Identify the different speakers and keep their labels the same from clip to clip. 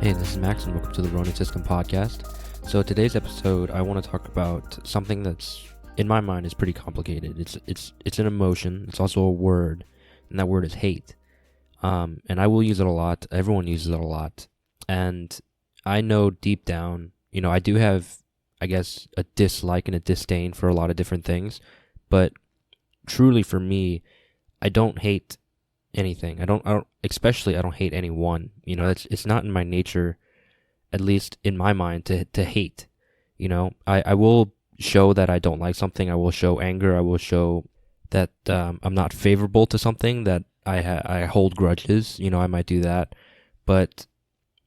Speaker 1: Hey, this is Max, and welcome to the Ronin System podcast. So today's episode, I want to talk about something that's in my mind is pretty complicated. It's an emotion. It's also a word, and that word is hate. And I will use it a lot. Everyone uses it a lot, and I know deep down, I do have, I guess, a dislike and a disdain for a lot of different things, but truly for me, I don't hate anything. Especially I don't hate anyone. It's not in my nature, at least in my mind, to hate. I will show that I don't like something. I will show anger. I will show that I'm not favorable to something, that I hold grudges. I might do that, but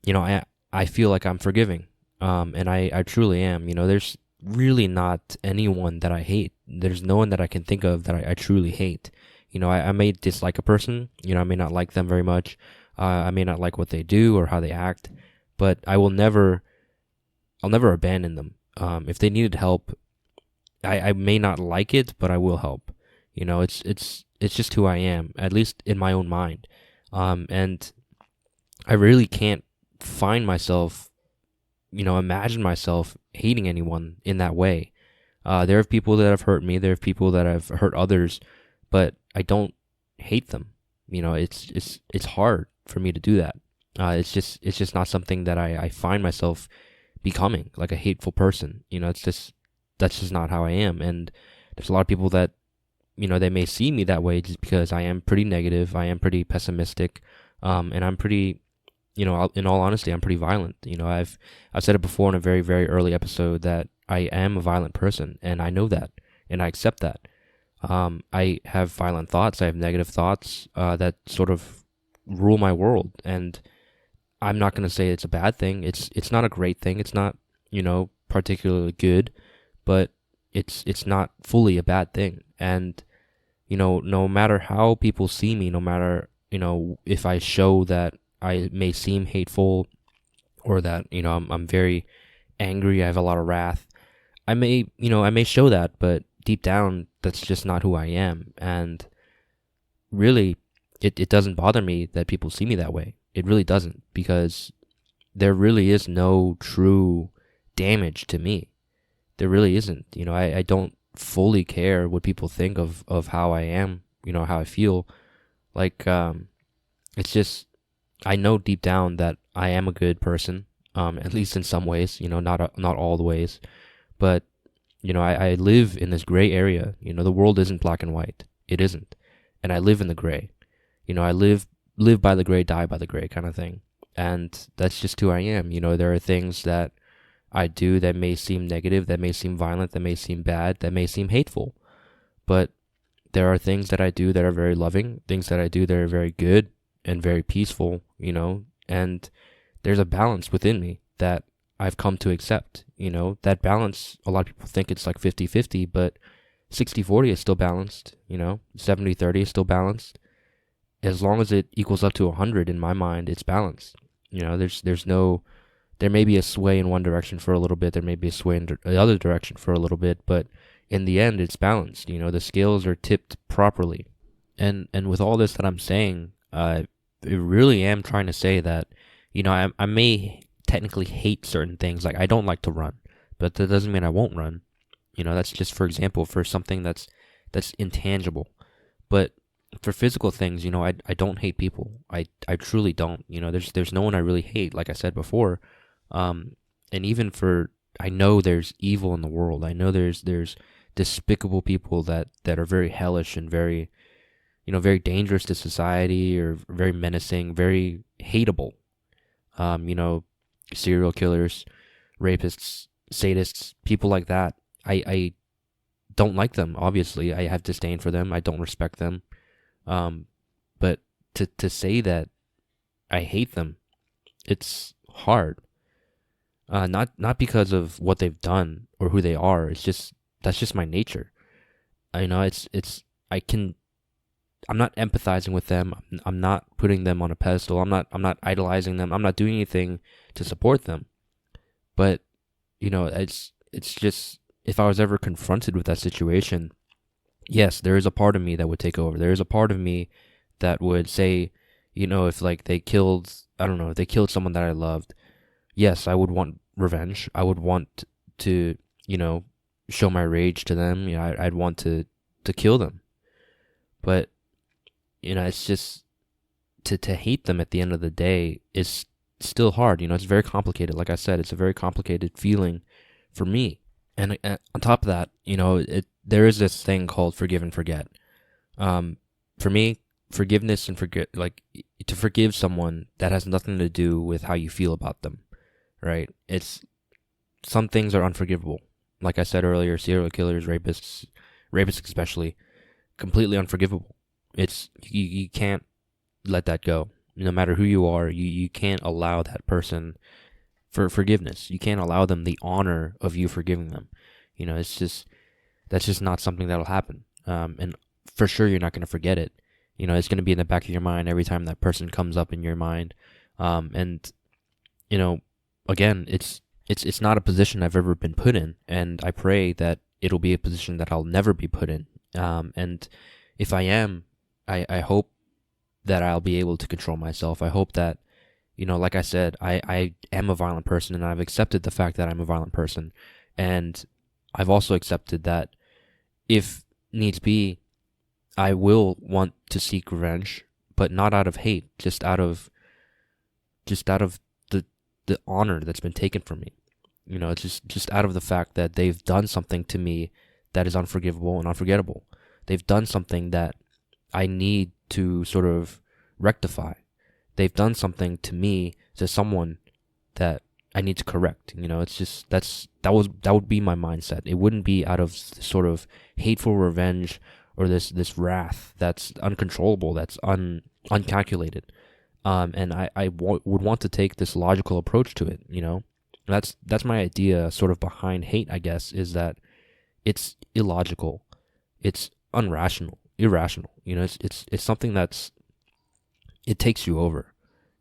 Speaker 1: I feel like I'm forgiving. And I truly am. There's really not anyone that I hate. There's no one that I can think of that I truly hate. I may dislike a person. I may not like them very much. I may not like what they do or how they act, but I'll never abandon them. If they needed help, I may not like it, but I will help. It's just who I am, at least in my own mind. And I really can't find myself, imagine myself hating anyone in that way. There are people that have hurt me. There are people that have hurt others, but I don't hate them. It's hard for me to do that. It's just not something that I find myself becoming, like a hateful person. That's just not how I am. And there's a lot of people that, they may see me that way just because I am pretty negative. I am pretty pessimistic. And I'm pretty, in all honesty, I'm pretty violent. I've said it before in a very, very early episode that I am a violent person, and I know that, and I accept that. I have violent thoughts. I have negative thoughts that sort of rule my world, and I'm not going to say it's a bad thing. It's not a great thing. It's not particularly good, but it's not fully a bad thing. And no matter how people see me, no matter if I show that I may seem hateful or that I'm very angry, I have a lot of wrath, I may show that, but deep down, that's just not who I am. And really, it doesn't bother me that people see me that way. It really doesn't, because there really is no true damage to me. There really isn't. I don't fully care what people think of how I am, how I feel. Like, it's just, I know deep down that I am a good person, at least in some ways, not all the ways. But I live in this gray area. The world isn't black and white. It isn't. And I live in the gray. I live by the gray, die by the gray kind of thing. And that's just who I am. There are things that I do that may seem negative, that may seem violent, that may seem bad, that may seem hateful. But there are things that I do that are very loving, things that I do that are very good and very peaceful, and there's a balance within me that I've come to accept. That balance, a lot of people think it's like 50-50, but 60-40 is still balanced. 70-30 is still balanced. As long as it equals up to 100, in my mind, it's balanced. There may be a sway in one direction for a little bit, there may be a sway in the other direction for a little bit, but in the end, it's balanced. The scales are tipped properly. And with all this that I'm saying, I really am trying to say that, I may technically hate certain things. Like, I don't like to run, but that doesn't mean I won't run. That's just, for example, for something that's intangible. But for physical things, I don't hate people. I truly don't. There's no one I really hate, like I said before. And even I know there's evil in the world. I know there's despicable people that are very hellish and very, very dangerous to society, or very menacing, very hateable. Serial killers, rapists, sadists, people like that. I don't like them, obviously. I have disdain for them. I don't respect them. But to say that I hate them, it's hard. Not because of what they've done or who they are. That's just my nature. I'm not empathizing with them. I'm not putting them on a pedestal. I'm not idolizing them. I'm not doing anything to support them. But it's just, if I was ever confronted with that situation, yes, there is a part of me that would take over. There is a part of me that would say, if like they killed, I don't know, if they killed someone that I loved, yes, I would want revenge. I would want to, you know, show my rage to them. I'd want to kill them. But, it's just to hate them at the end of the day is still hard. It's very complicated. Like I said, it's a very complicated feeling for me. And on top of that, there is this thing called forgive and forget. For me, forgiveness and forget, like to forgive someone, that has nothing to do with how you feel about them, right? It's some things are unforgivable. Like I said earlier, serial killers, rapists especially, completely unforgivable. You can't let that go. No matter who you are, you can't allow that person for forgiveness. You can't allow them the honor of you forgiving them. It's just that's just not something that'll happen. And for sure, you're not going to forget it. It's going to be in the back of your mind every time that person comes up in your mind. And again, it's not a position I've ever been put in, and I pray that it'll be a position that I'll never be put in. And if I am, I hope that I'll be able to control myself. I hope that, like I said, I am a violent person, and I've accepted the fact that I'm a violent person. And I've also accepted that if needs be, I will want to seek revenge, but not out of hate, just out of the honor that's been taken from me. It's just out of the fact that they've done something to me that is unforgivable and unforgettable. They've done something that I need to sort of rectify. They've done something to me, to someone, that I need to correct. It's just that would be my mindset. It wouldn't be out of sort of hateful revenge or this wrath that's uncontrollable, that's uncalculated. And I would want to take this logical approach to it. That's my idea sort of behind hate, I guess, is that it's illogical, it's irrational. It's something it takes you over.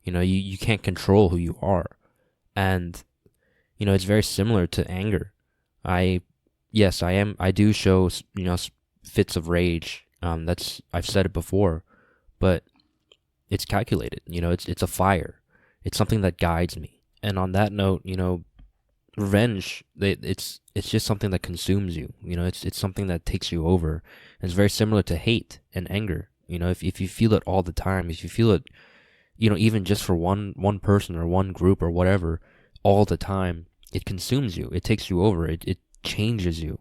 Speaker 1: You can't control who you are. And it's very similar to anger. I do show fits of rage. I've said it before, but it's calculated. It's a fire. It's something that guides me. And on that note, revenge, it's just something that consumes you. It's something that takes you over. And it's very similar to hate and anger. If you feel it all the time, if you feel it, even just for one person or one group or whatever, all the time, it consumes you. It takes you over. It changes you.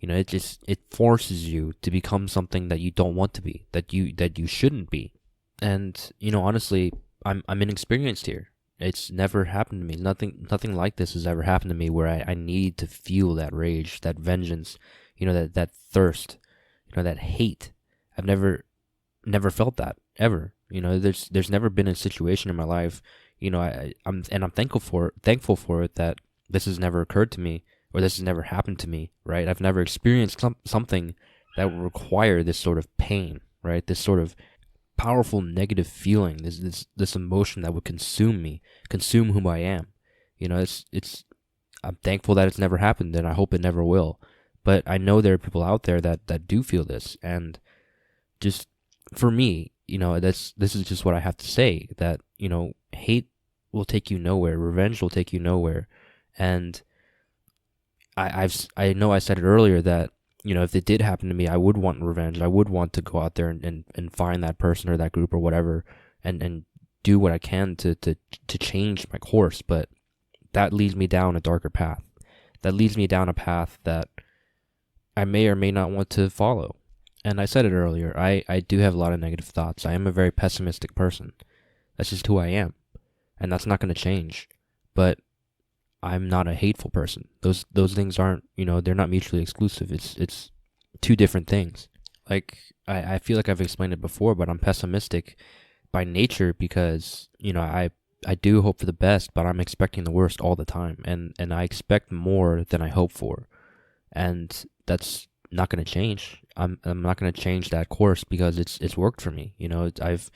Speaker 1: It forces you to become something that you don't want to be, that you shouldn't be. And honestly, I'm inexperienced here. It's never happened to me. Nothing like this has ever happened to me where I need to feel that rage, that vengeance, that thirst, that hate. I've never felt that ever. There's never been a situation in my life, I'm thankful for it that this has never occurred to me, or this has never happened to me, right? I've never experienced something that would require this sort of pain, right? This sort of powerful negative feeling, this emotion that would consume me, consume who I am. I'm thankful that it's never happened, and I hope it never will. But I know there are people out there that do feel this, and just for me, this is just what I have to say, that hate will take you nowhere, revenge will take you nowhere. And I know I said it earlier that if it did happen to me, I would want revenge. I would want to go out there and find that person or that group or whatever, and do what I can to change my course. But that leads me down a darker path. That leads me down a path that I may or may not want to follow. And I said it earlier, I do have a lot of negative thoughts. I am a very pessimistic person. That's just who I am. And that's not going to change. But I'm not a hateful person. Those things aren't, they're not mutually exclusive. It's two different things. Like, I feel like I've explained it before, but I'm pessimistic by nature because, I do hope for the best, but I'm expecting the worst all the time. And I expect more than I hope for. And that's not going to change. I'm not going to change that course because it's worked for me. I've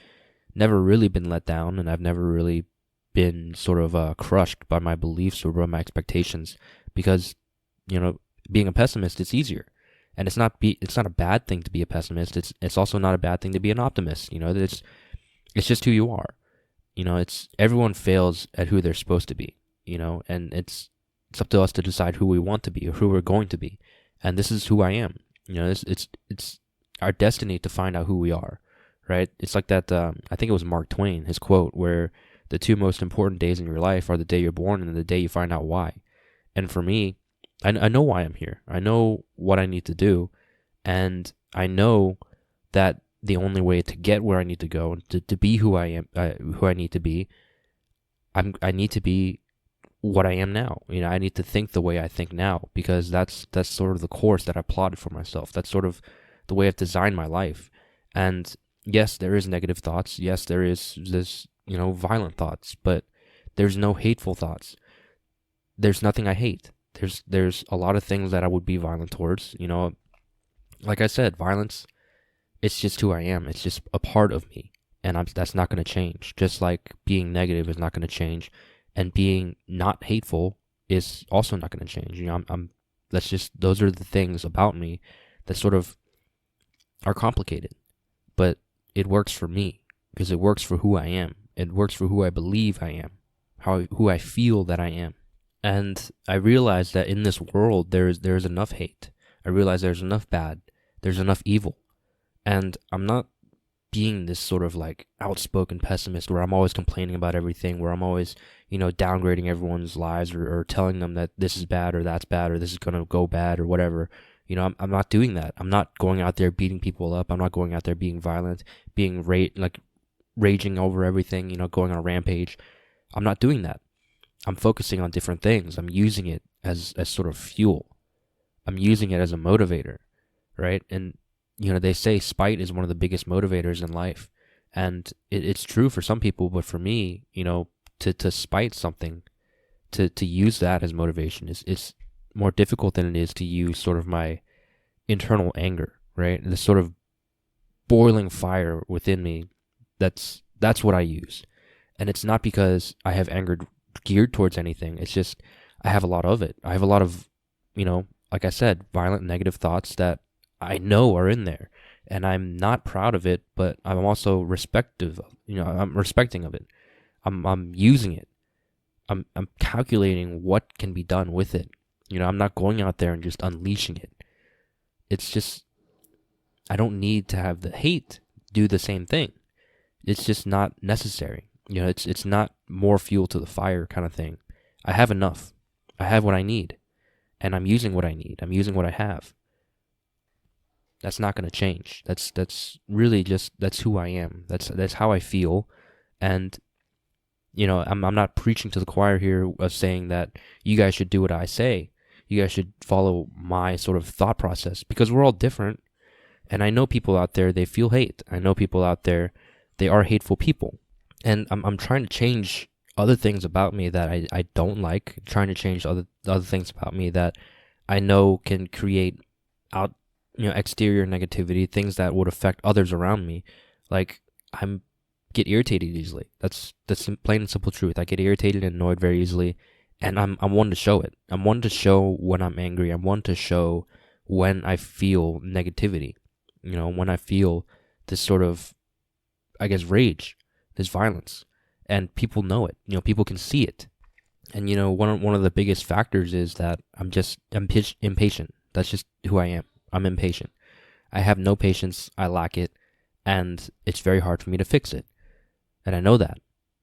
Speaker 1: never really been let down, and I've never really been sort of crushed by my beliefs or by my expectations, because being a pessimist, it's easier, and it's not a bad thing to be a pessimist. It's also not a bad thing to be an optimist. It's just who you are. It's everyone fails at who they're supposed to be. and it's up to us to decide who we want to be or who we're going to be. And this is who I am. It's our destiny to find out who we are, right? It's like that, I think it was Mark Twain, his quote, where the two most important days in your life are the day you're born and the day you find out why. And for me, I know why I'm here. I know what I need to do, and I know that the only way to get where I need to go, to be who I am, who I need to be, I need to be what I am now. I need to think the way I think now, because that's sort of the course that I plotted for myself. That's sort of the way I've designed my life. And yes, there is negative thoughts. Yes, there is this, violent thoughts, but there's no hateful thoughts. There's nothing I hate. There's a lot of things that I would be violent towards. Like I said, violence, it's just who I am. It's just a part of me, and that's not going to change. Just like being negative is not going to change, and being not hateful is also not going to change. Those are the things about me that sort of are complicated, but it works for me because it works for who I am. It works for who I believe I am, who I feel that I am. And I realize that in this world, there's enough hate. I realize there's enough bad. There's enough evil. And I'm not being this sort of like outspoken pessimist where I'm always complaining about everything, where I'm always, downgrading everyone's lives or telling them that this is bad or that's bad or this is going to go bad or whatever. I'm not doing that. I'm not going out there beating people up. I'm not going out there being violent, being raging over everything, going on a rampage. I'm not doing that. I'm focusing on different things. I'm using it as sort of fuel. I'm using it as a motivator, right? And, they say spite is one of the biggest motivators in life. And it's true for some people, but for me, to spite something, to use that as motivation is more difficult than it is to use sort of my internal anger, right? This sort of boiling fire within me, that's what I use. And it's not because I have anger geared towards anything. It's just I have a lot of it. I have a lot of, like I said, violent negative thoughts that I know are in there, and I'm not proud of it, but I'm also I'm respecting of it. I'm using it. I'm calculating what can be done with it. I'm not going out there and just unleashing it. It's just I don't need to have the hate do the same thing. It's just not necessary. It's not more fuel to the fire kind of thing. I have enough. I have what I need, and I'm using what I need. I'm using what I have. That's not going to change. That's really just that's who I am. That's how I feel, and I'm not preaching to the choir here of saying that you guys should do what I say. You guys should follow my sort of thought process, because we're all different. And I know people out there, they feel hate. I know people out there, they are hateful people. And I'm trying to change other things about me that I don't like. I'm trying to change other things about me that I know can create exterior negativity, things that would affect others around me. Like I'm get irritated easily. That's the plain and simple truth. I get irritated and annoyed very easily, and I'm one to show it. I'm one to show when I'm angry. I'm one to show when I feel negativity. When I feel this sort of, I guess, rage, this violence, and people know it. People can see it. And one of the biggest factors is that I'm impatient. That's just who I am. I'm impatient. I have no patience. I lack it, and it's very hard for me to fix it. And I know that,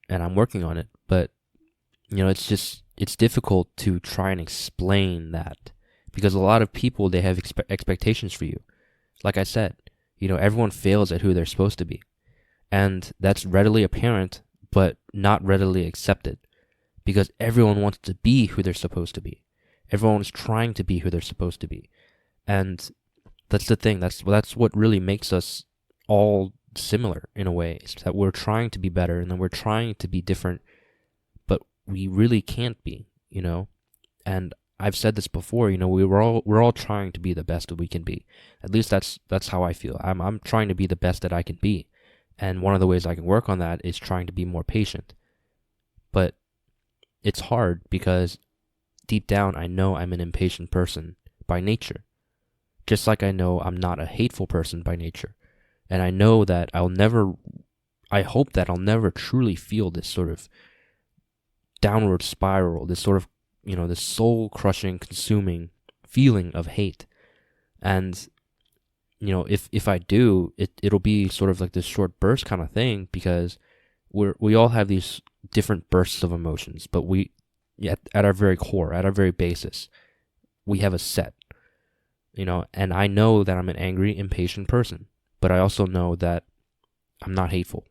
Speaker 1: and I'm working on it. But it's difficult to try and explain that, because a lot of people, they have expectations for you. Like I said, everyone fails at who they're supposed to be. And that's readily apparent, but not readily accepted, because everyone wants to be who they're supposed to be. Everyone is trying to be who they're supposed to be. And that's the thing. That's what really makes us all similar in a way, is that we're trying to be better, and then we're trying to be different, but we really can't be, And I've said this before, we're all trying to be the best that we can be. At least that's how I feel. I'm trying to be the best that I can be. And one of the ways I can work on that is trying to be more patient. But it's hard because deep down I know I'm an impatient person by nature. Just like I know I'm not a hateful person by nature. And I know that I hope that I'll never truly feel this sort of downward spiral, this sort of, this soul crushing, consuming feeling of hate. And, if I do, it'll be sort of like this short burst kind of thing, because we all have these different bursts of emotions, but at our very core, at our very basis, we have a set, and I know that I'm an angry, impatient person, but I also know that I'm not hateful.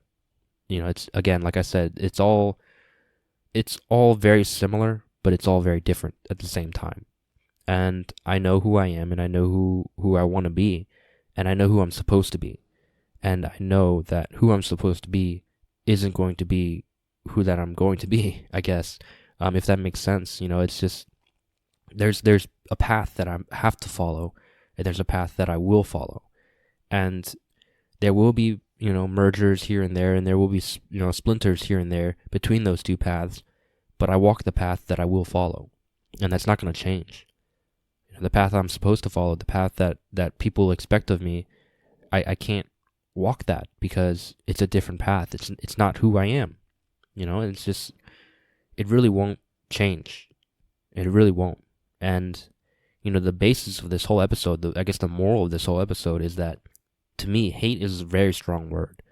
Speaker 1: It's, again, like I said, it's all very similar, but it's all very different at the same time. And I know who I am, and I know who I want to be, and I know who I'm supposed to be. And I know that who I'm supposed to be isn't going to be who that I'm going to be, I guess. If that makes sense. It's just, there's a path that I have to follow, and there's a path that I will follow. And there will be, mergers here and there will be, splinters here and there between those two paths, but I walk the path that I will follow, and that's not going to change. The path I'm supposed to follow, the path that people expect of me, I can't walk that, because it's a different path. It's not who I am. It's just, it really won't change. It really won't. And, the basis of this whole episode, I guess the moral of this whole episode is that, to me, hate is a very strong word.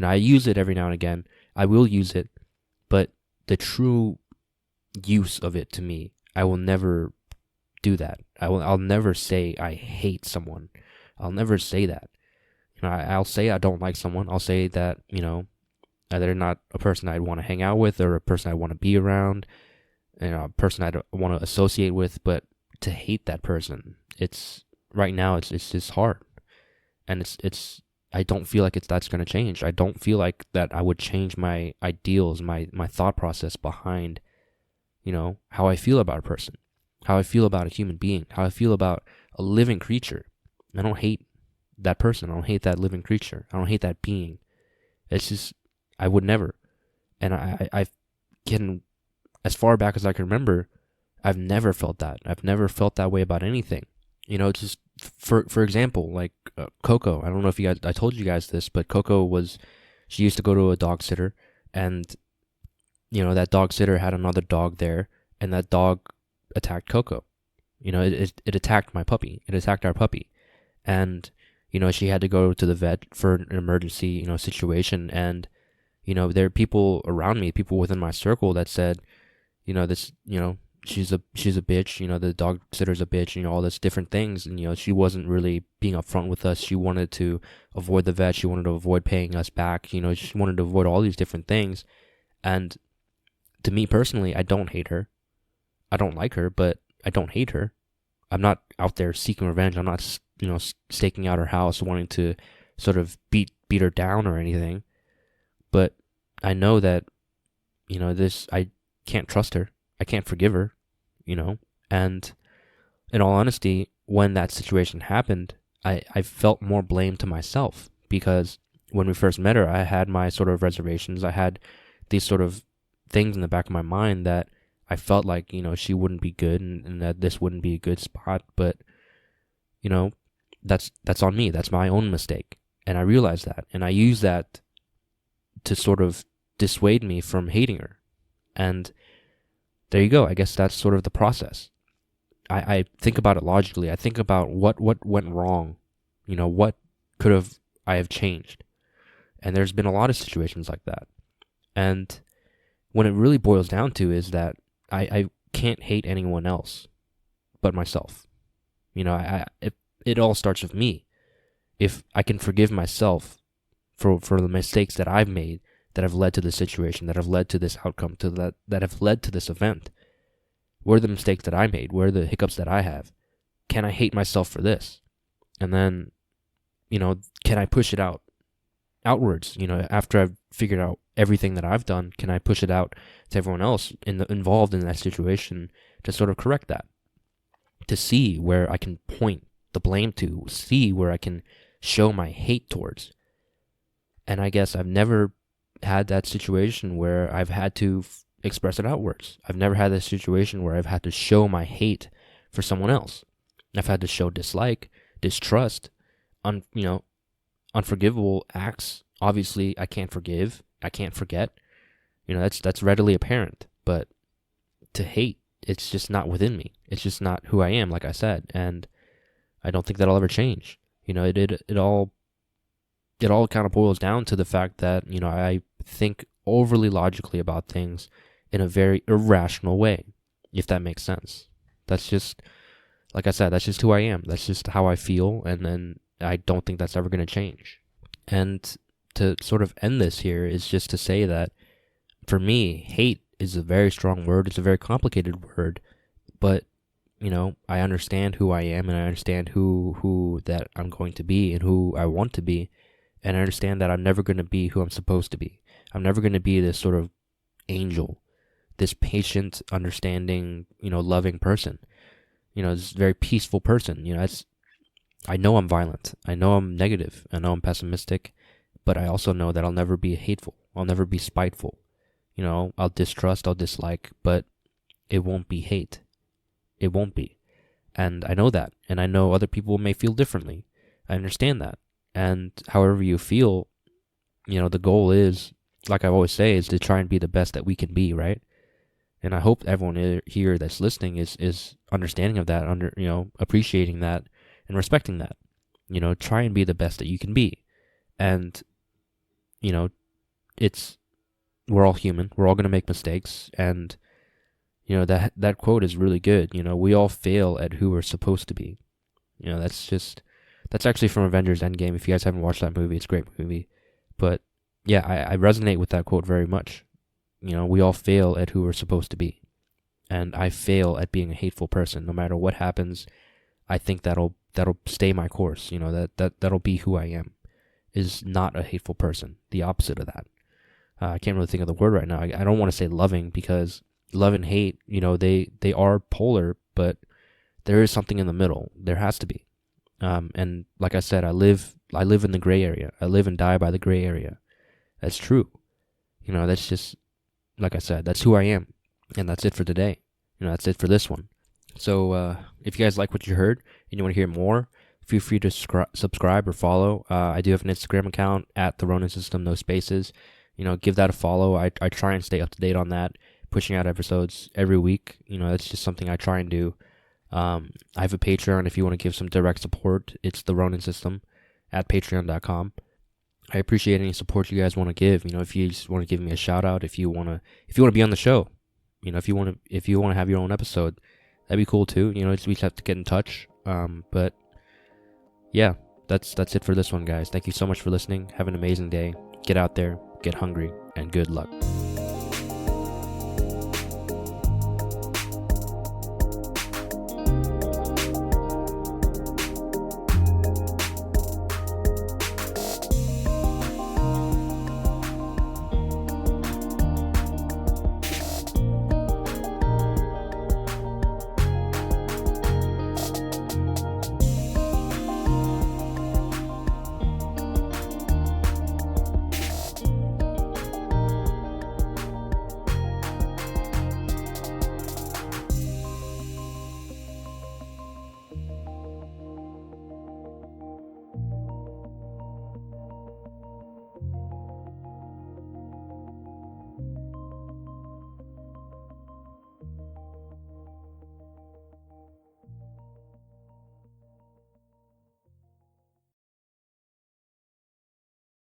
Speaker 1: I use it every now and again. I will use it, but the true use of it, to me, I will never do that. I'll never say I hate someone. I'll never say that. I'll say I don't like someone. I'll say that, they're not a person I'd want to hang out with, or a person I want to be around, a person I'd want to associate with. But to hate that person, right now it's just hard, and it's I don't feel like that's going to change. I don't feel like that I would change my ideals, my thought process behind, how I feel about a person, how I feel about a human being, how I feel about a living creature. I don't hate that person. I don't hate that living creature. I don't hate that being. It's just, I would never. And I can, as far back as I can remember, I've never felt that. I've never felt that way about anything. Just for example, like Coco. I don't know if I told you guys this, but Coco she used to go to a dog sitter, and that dog sitter had another dog there, and that dog attacked Coco. It attacked my puppy. It attacked our puppy, and she had to go to the vet for an emergency situation, and there are people around me, people within my circle, that said, this, she's a bitch, the dog sitter's a bitch, all this different things. And, she wasn't really being upfront with us. She wanted to avoid the vet. She wanted to avoid paying us back. She wanted to avoid all these different things. And to me personally, I don't hate her. I don't like her, but I don't hate her. I'm not out there seeking revenge. I'm not, staking out her house, wanting to sort of beat her down or anything. But I know that, I can't trust her. I can't forgive her, and in all honesty, when that situation happened, I felt more blame to myself, because when we first met her, I had my sort of reservations. I had these sort of things in the back of my mind that I felt like, she wouldn't be good, and that this wouldn't be a good spot. But, that's on me. That's my own mistake. And I realized that. And I use that to sort of dissuade me from hating her. And there you go. I guess that's sort of the process. I think about it logically. I think about what went wrong. What could I have changed? And there's been a lot of situations like that. And when it really boils down to is that I can't hate anyone else but myself. It all starts with me. If I can forgive myself for the mistakes that I've made, that have led to this situation, that have led to this outcome, that have led to this event, what are the mistakes that I made? What are the hiccups that I have? Can I hate myself for this? And then, can I push it outwards? After I've figured out everything that I've done, can I push it out to everyone else involved in that situation to sort of correct that? To see where I can point the blame to, see where I can show my hate towards. And I guess I've never had that situation where I've had to express it outwards. I've never had this situation where I've had to show my hate for someone else. I've had to show dislike, distrust, unforgivable acts. Obviously, I can't forgive. I can't forget. That's readily apparent. But to hate. It's just not within me. It's just not who I am, like I said, and I don't think that'll ever change. It all kind of boils down to the fact that, I think overly logically about things in a very irrational way, if that makes sense. That's just, like I said, that's just who I am. That's just how I feel, and then I don't think that's ever going to change. And to sort of end this here is just to say that for me, hate is a very strong word. It's a very complicated word, but I understand who I am, and I understand who that I'm going to be and who I want to be, and I understand that I'm never going to be who I'm supposed to be. I'm never going to be this sort of angel, this patient, understanding, loving person. This very peaceful person. I know I'm violent. I know I'm negative. I know I'm pessimistic, but I also know that I'll never be hateful. I'll never be spiteful. I'll distrust, I'll dislike, but it won't be hate. It won't be. And I know that. And I know other people may feel differently. I understand that. And however you feel, the goal is, like I always say, is to try and be the best that we can be, right? And I hope everyone here that's listening is understanding of that, appreciating that and respecting that. Try and be the best that you can be. And, we're all human. We're all going to make mistakes. And, that quote is really good. We all fail at who we're supposed to be. That's actually from Avengers Endgame. If you guys haven't watched that movie, it's a great movie. But yeah, I resonate with that quote very much. We all fail at who we're supposed to be. And I fail at being a hateful person. No matter what happens, I think that'll stay my course. That'll be who I am, is not a hateful person. The opposite of that. I can't really think of the word right now. I don't want to say loving, because love and hate, they are polar, but there is something in the middle. There has to be. And like I said, I live in the gray area. I live and die by the gray area. That's true. That's just, like I said, that's who I am. And that's it for today. That's it for this one. So if you guys like what you heard and you want to hear more, feel free to subscribe or follow. I do have an Instagram account at the Ronin System, no spaces. Give that a follow. I try and stay up to date on that, pushing out episodes every week. That's just something I try and do. I have a Patreon if you want to give some direct support. It's the Ronin System at patreon.com. I appreciate any support you guys want to give. If you just want to give me a shout out, if you want to be on the show, if you want to have your own episode, that'd be cool too. We just have to get in touch. But yeah, that's it for this one, guys. Thank you so much for listening. Have an amazing day. Get out there, get hungry, and good luck.